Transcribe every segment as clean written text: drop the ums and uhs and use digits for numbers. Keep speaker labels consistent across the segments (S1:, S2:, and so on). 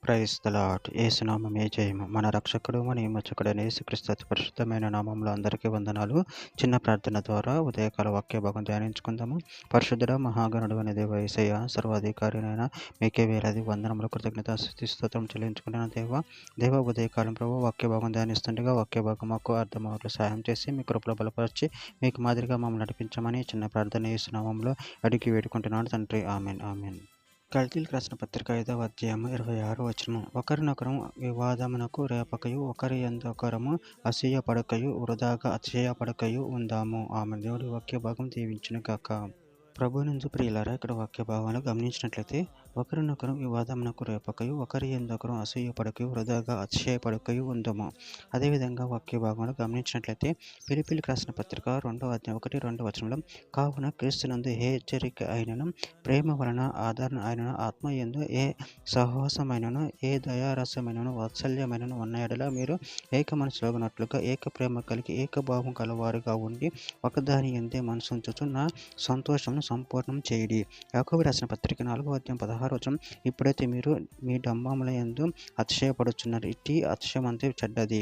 S1: Praise the lord. యేసునామమే జయము. మన రక్షకుడు మన విమోచకుడైన యేసుక్రీస్తు అతి పరిశుద్ధమైన నామంలో అందరికీ వందనాలు. చిన్న ప్రార్థన ద్వారా ఉదయకాల వాక్య భాగం ధ్యానించుకుందాము. పరిశుద్ధుడ మహాగణుడు అనే దేవ యేసయ్య, సర్వాధికారినైనా మీకే వేలాది వందనములు, కృతజ్ఞత స్తుతి స్తోత్రం చెల్లించుకుంటున్న దేవ ఉదయకాలం ప్రభు వాక్య భాగం ధ్యానిస్తుండగా వాక్య భాగం మాకు అర్థమవుట్లు సహాయం చేసి మీ కృపలో బలపరిచి మీకు మాదిరిగా మమ్మల్ని నడిపించమని చిన్న ప్రార్థన యేసునామంలో అడిగి వేడుకుంటున్నాను తండ్రి. Amen amen. గలతీయులకు రాసిన పత్రిక 5వ అధ్యాయము 26వ వచనము. ఒకరినొకరు వివాదమునకు రేపకయు ఒకరి యందు ఒకరము అసూయపడకయు వృథాగా అతిశయపడకయు ఉందాము. ఆమె దేవుడి వాక్య భాగం దీవించును గాక. ప్రభువునందు ప్రియులారా, ఇక్కడ వాక్య భాగాలు గమనించినట్లయితే ఒకరినొకరు వివాదమునకు రేపకయు ఒకరి యందొకరు అసూయపడకయు వృథాగా అతిశయపడకయు ఉందము. అదేవిధంగా వాక్య భాగంలో గమనించినట్లయితే ఫిలిప్పీయులకు రాసిన పత్రిక 2వ అధ్యాయం 1-2 వచనంలో, కావున క్రీస్తునందు ఏ హెచ్చరిక అయినను, ప్రేమ వలన ఆదరణ అయినను, ఆత్మ యందు ఏ సహవాసమైనను, ఏ దయారసమైనను, వాత్సల్యమైనను ఉన్న యెడల మీరు ఏక మనసులగునట్లుగా ఏక ప్రేమ కలిగి ఏకభావం కలవారుగా ఉండి ఒకదాని యందే మనసుంచుచు నా సంతోషమును సంపూర్ణం చేయుడి. యాకోబు రాసిన పత్రిక 4వ అధ్యాయం 16వ వచనం, ఇప్పుడైతే మీరు మీ డంబముల యందు అతిశయపడుచున్నారు, ఇట్టి అతిశయమంతే చెడ్డది.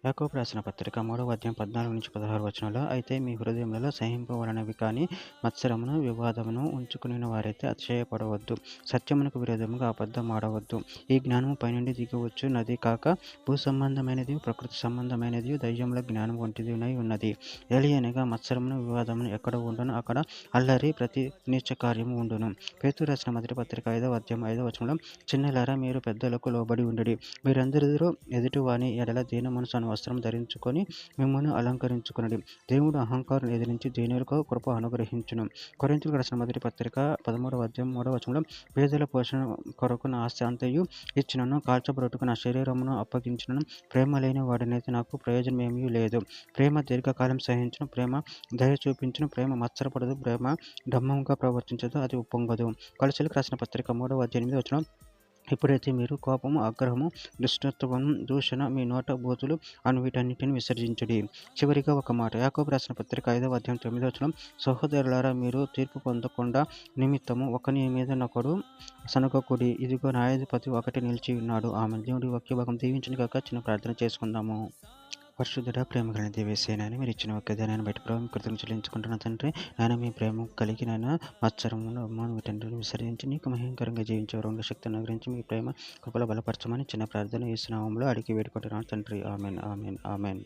S1: యాకోబు రాసిన పత్రిక 3వ అధ్యాయం 14-16 వచనాలు, అయితే మీ హృదయములలో సహింపవలనవి కానీ మత్సరమును వివాదమును ఉంచుకుని వారైతే అతిశయపడవద్దు, సత్యమునకు విరోధముగా అబద్ధం ఆడవద్దు. ఈ జ్ఞానము పైనుండి దిగివచ్చు నది కాక భూ సంబంధమైనది ప్రకృతి సంబంధమైనది దయ్యముల జ్ఞానం వంటిదినై ఉన్నది. ఏలియనగా మత్సరమును వివాదమును ఎక్కడ ఉండును అక్కడ అల్లరి ప్రతి నీచ కార్యము ఉండును. పేతురు రాసిన మొదటి పత్రిక 5వ అధ్యాయం 5వ వచనంలో, చిన్నలారా మీరు పెద్దలకు లోబడి ఉండుడి, మీరందరూ ఎదుటివాని ఎడల దీన మనసు అను వస్త్రం ధరించుకొని మిమ్మల్ని అలంకరించుకునడి, దేవుడు అహంకారం ఎదిరించి దీనులకు కృప అనుగ్రహించును. కొరింథీయులకు రాసిన మొదటి పత్రిక 13వ అధ్యాయం 3వ వచనంలో, పేదల పోషణ కొరకు నా ఆస్తి అంతయు ఇచ్చినను, కాల్చబడుటకు నా శరీరమును అప్పగించినను, ప్రేమ లేని వాడినైతే నాకు ప్రయోజనం ఏమీ లేదు. ప్రేమ దీర్ఘకాలం సహించును, ప్రేమ దయ చూపించును, ప్రేమ మత్సరపడదు, ప్రేమ డంబముగా ప్రవర్తించదు, అది ఉప్పొంగదు. కొలస్సీయులకు రాసిన పత్రిక 3వ అధ్యాయం 8వ వచనం, ఇప్పుడైతే మీరు కోపము, ఆగ్రహము, దుష్టత్వము, దూషణ, మీ నోట బూతులు అను వీటన్నిటిని విసర్జించుడి. చివరిగా ఒక మాట, యాకోబు రాసిన పత్రిక 5వ అధ్యాయం 9వ వచనం, సహోదరులారా మీరు తీర్పు పొందకుండా నిమిత్తము ఒకని మీదనొకడు సనగకుడి, ఇదిగో న్యాయాధిపతి ఒకటి నిలిచి ఉన్నాడు. ఆమె దేవుడి వాక్య భాగం దీవించును గాక. చిన్న ప్రార్థన చేసుకుందాము. పరిశుద్ధుడ, ప్రేమ కలిగిన దేవేశయ్య, నాయన మీరు ఇచ్చిన ఒక్క నేను బయట ప్రభావం కృతజ్ఞతలు చెల్లించుకుంటున్న తండ్రి. నాయన మీ ప్రేమ కలిగి నాయన మత్సరమును అవమానం వీటన్నిటిని విసరించి నీకు మహిమకరంగా జీవించే రంగ శక్తిని అనుగ్రహించి మీ ప్రేమ కృపలో బలపరచమని చిన్న ప్రార్థన యేసు నామములో అడిగి వేడుకుంటున్నాను తండ్రి. Amen amen amen.